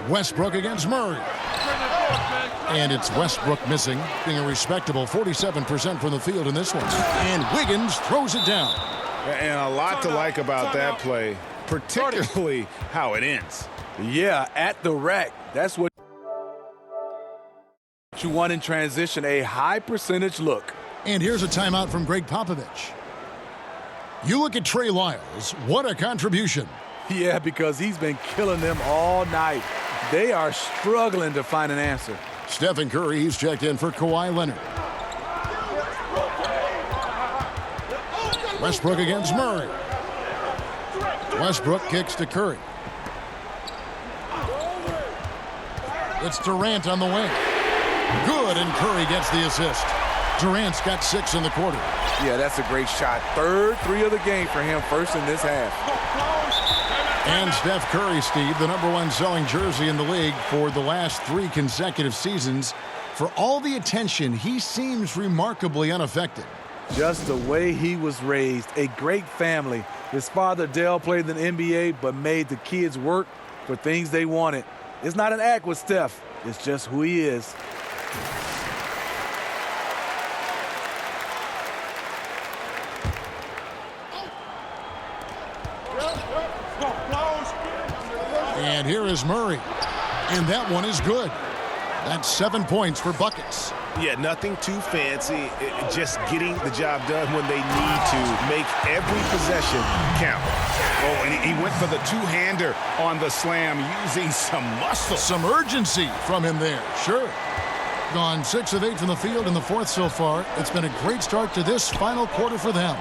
Westbrook against Murray. And it's Westbrook missing, being a respectable 47% from the field in this one. And Wiggins throws it down. And a lot to like about that play, particularly how it ends. Yeah, at the rack. That's what You want in transition, a high percentage look. And here's a timeout from Greg Popovich. You look at Trey Lyles. What a contribution. Yeah, because he's been killing them all night. They are struggling to find an answer. Stephen Curry, he's checked in for Kawhi Leonard. Westbrook against Murray. Westbrook kicks to Curry. It's Durant on the wing. Good, and Curry gets the assist. Durant's got 6 in the quarter. Yeah, that's a great shot. Third 3 of the game for him, first in this half. And Steph Curry, Steve, the #1 selling jersey in the league for the last 3 consecutive seasons. For all the attention, he seems remarkably unaffected. Just the way he was raised. A great family. His father, Dale, played in the NBA, but made the kids work for things they wanted. It's not an act with Steph. It's just who he is. And here is Murray. And that one is good. That's 7 points for buckets. Yeah, nothing too fancy. Just getting the job done when they need to. Make every possession count. Oh, and he went for the two-hander on the slam using some muscle. Some urgency from him there, sure. Gone 6 of 8 from the field in the 4th so far. It's been a great start to this final quarter for them.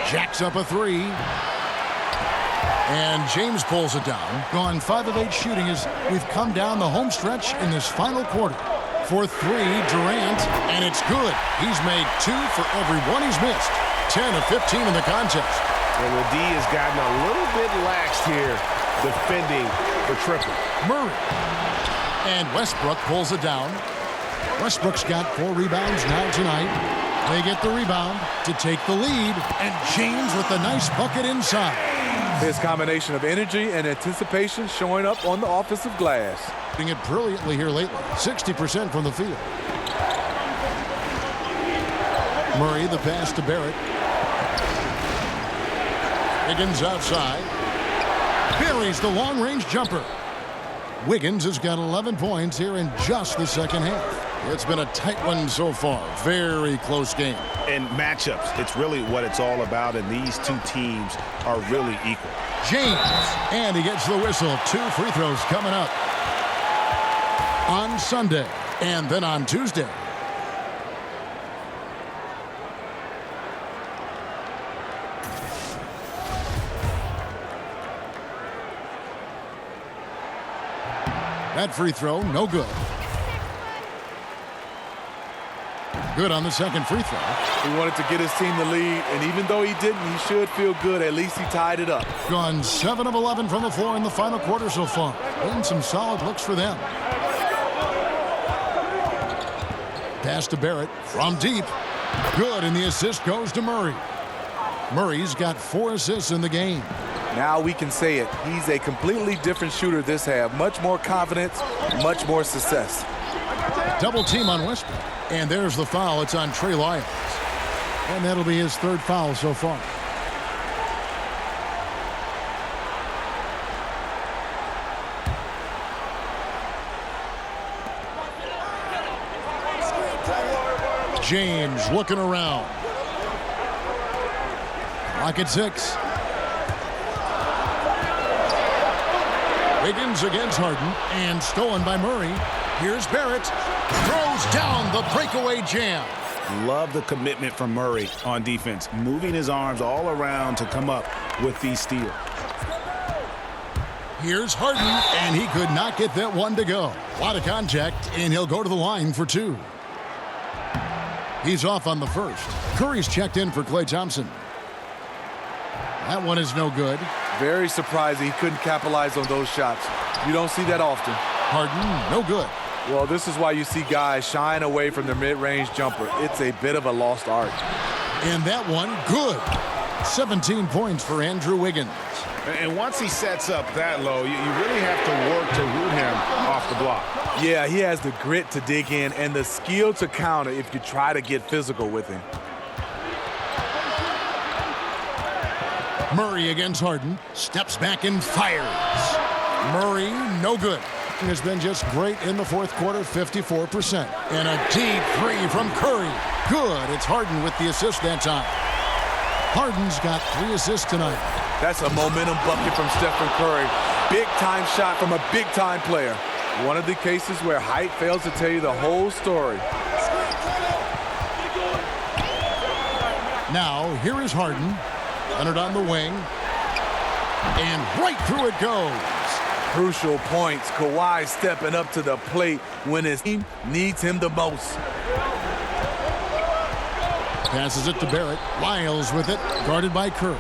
Jacks up a 3. And James pulls it down. Gone 5 of 8 shooting as we've come down the home stretch in this final quarter. For 3, Durant, and it's good. He's made 2 for every one he's missed. 10 of 15 in the contest. And the D has gotten a little bit laxed here defending the triple. Murray. And Westbrook pulls it down. Westbrook's got 4 rebounds now tonight. They get the rebound to take the lead. And James with the nice bucket inside. His combination of energy and anticipation showing up on the offensive glass. Doing it brilliantly here lately. 60% from the field. Murray, the pass to Barrett. Wiggins outside. Buries the long-range jumper. Wiggins has got 11 points here in just the second half. It's been a tight one so far. Very close game. And matchups, it's really what it's all about, and these two teams are really equal. James, and he gets the whistle. 2 free throws coming up on Sunday and then on Tuesday. That free throw, no good. Good on the second free throw. He wanted to get his team the lead, and even though he didn't, he should feel good. At least he tied it up. Gone 7 of 11 from the floor in the final quarter so far. And some solid looks for them. Pass to Barrett from deep. Good, and the assist goes to Murray. Murray's got 4 assists in the game. Now we can say it. He's a completely different shooter this half. Much more confidence, much more success. Double team on Westbrook. And there's the foul. It's on Trey Lyles. And that'll be his 3rd foul so far. James looking around. Clock at 6. Wiggins against Harden, and stolen by Murray. Here's Barrett. Throws down the breakaway jam. Love the commitment from Murray on defense, moving his arms all around to come up with these steals. Here's Harden, and he could not get that one to go. A lot of contact, and he'll go to the line for 2. He's off on the first. Curry's checked in for Klay Thompson. That one is no good. Very surprising he couldn't capitalize on those shots. You don't see that often. Harden, no good. Well, this is why you see guys shying away from their mid-range jumper. It's a bit of a lost art. And that one, good. 17 points for Andrew Wiggins. And once he sets up that low, you really have to work to root him off the block. Yeah, he has the grit to dig in and the skill to counter if you try to get physical with him. Murray against Harden. Steps back and fires. Murray, no good. Has been just great in the fourth quarter, 54%. And a deep three from Curry. Good. It's Harden with the assist that time. Harden's got 3 assists tonight. That's a momentum bucket from Stephen Curry. Big-time shot from a big-time player. One of the cases where height fails to tell you the whole story. Now, here is Harden. Leonard on the wing. And right through it goes. Crucial points. Kawhi stepping up to the plate when his team needs him the most. Passes it to Barrett. Lyles with it, guarded by Curry.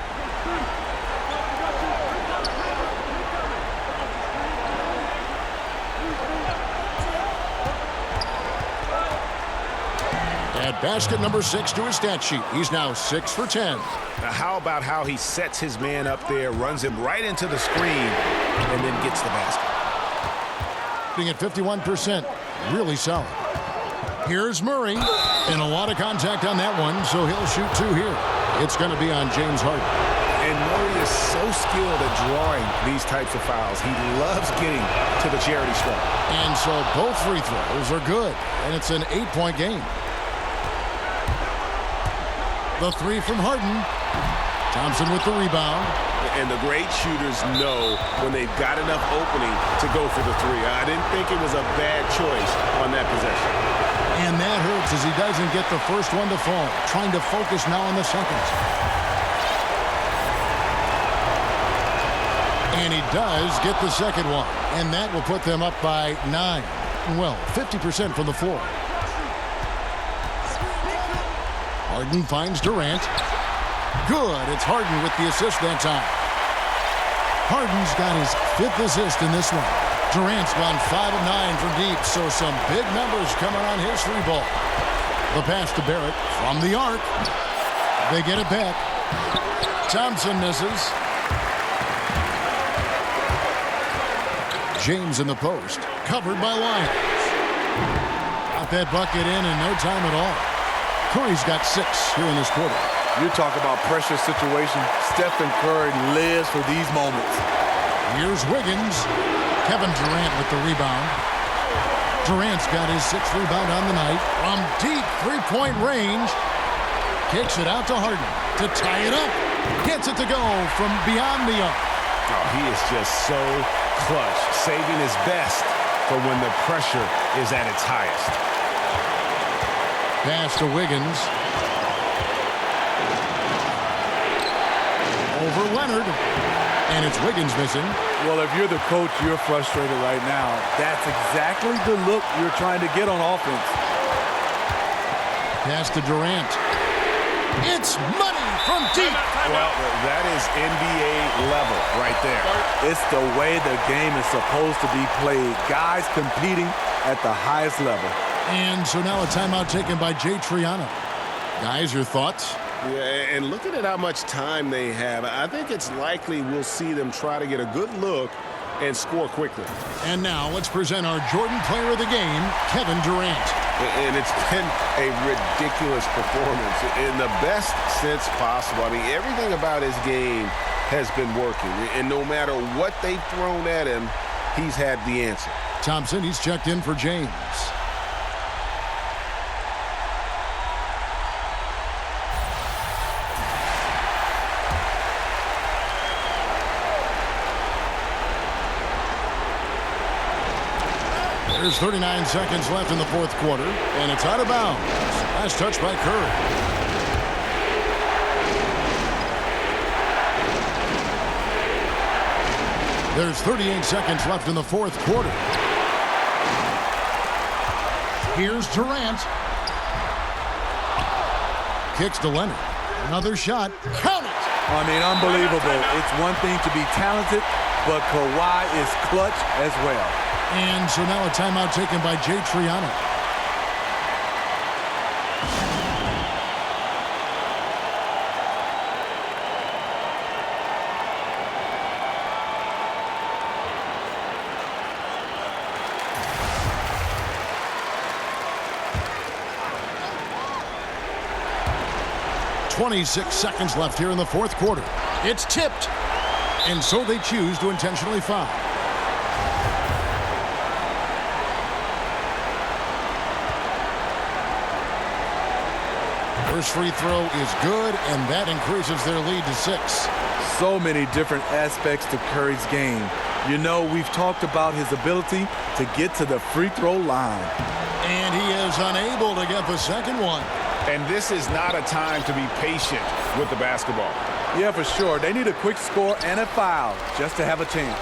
Add basket number 6 to his stat sheet. He's now 6 for 10. Now how about how he sets his man up there, runs him right into the screen, and then gets the basket. Being at 51%. Really solid. Here's Murray. And a lot of contact on that one, so he'll shoot 2 here. It's going to be on James Harden. And Murray is so skilled at drawing these types of fouls. He loves getting to the charity stripe. And so both free throws are good. And it's an 8-point game. The 3 from Harden. Thompson with the rebound. And the great shooters know when they've got enough opening to go for the 3. I didn't think it was a bad choice on that possession. And that hurts as he doesn't get the first one to fall. Trying to focus now on the second. And he does get the second one. And that will put them up by 9. Well, 50% from the floor. Harden finds Durant. Good. It's Harden with the assist that time. Harden's got his 5th assist in this one. Durant's gone 5 of 9 from deep, so some big numbers coming on his 3 ball. The pass to Barrett from the arc. They get it back. Thompson misses. James in the post, covered by Lyons. Got that bucket in no time at all. Curry's got 6 here in this quarter. You talk about pressure situation. Stephen Curry lives for these moments. Here's Wiggins. Kevin Durant with the rebound. Durant's got his 6th rebound on the night. From deep 3-point range. Kicks it out to Harden to tie it up. Gets it to go from beyond the arc. Oh, he is just so clutch, saving his best for when the pressure is at its highest. Pass to Wiggins. Over Leonard. And it's Wiggins missing. Well, if you're the coach, you're frustrated right now. That's exactly the look you're trying to get on offense. Pass to Durant. It's money from deep. Well, that is NBA level right there. It's the way the game is supposed to be played. Guys competing at the highest level. And so now a timeout taken by Jay Triano. Guys, your thoughts? Yeah, and looking at how much time they have, I think it's likely we'll see them try to get a good look and score quickly. And now let's present our Jordan Player of the Game, Kevin Durant. And it's been a ridiculous performance in the best sense possible. I mean, everything about his game has been working. And no matter what they've thrown at him, he's had the answer. Thompson, he's checked in for James. There's 39 seconds left in the fourth quarter, and it's out of bounds. Last touch by Curry. There's 38 seconds left in the fourth quarter. Here's Durant. Kicks to Leonard. Another shot. Count it! I mean, unbelievable. It's one thing to be talented, but Kawhi is clutch as well. And so now a timeout taken by Jay Triano. .26 seconds left here in the fourth quarter. It's tipped. And so they choose to intentionally foul. First free throw is good, and that increases their lead to 6. So many different aspects to Curry's game. You know, we've talked about his ability to get to the free throw line. And he is unable to get the second one. And this is not a time to be patient with the basketball. Yeah, for sure. They need a quick score and a foul just to have a chance.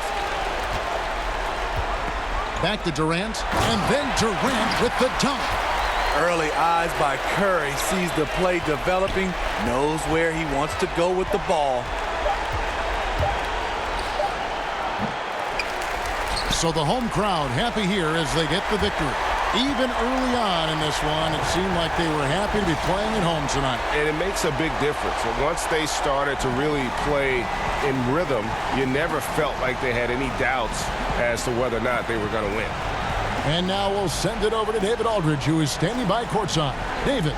Back to Durant, and then Durant with the dunk. Early eyes by Curry, sees the play developing, knows where he wants to go with the ball. So the home crowd happy here as they get the victory. Even early on in this one, it seemed like they were happy to be playing at home tonight. And it makes a big difference. And once they started to really play in rhythm, you never felt like they had any doubts as to whether or not they were going to win. And now we'll send it over to David Aldridge, who is standing by courtside. David.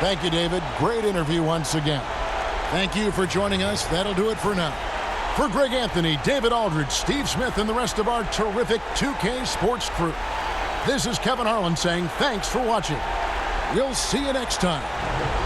Thank you, David. Great interview once again. Thank you for joining us. That'll do it for now. For Greg Anthony, David Aldridge, Steve Smith, and the rest of our terrific 2K Sports crew, this is Kevin Harlan saying thanks for watching. We'll see you next time.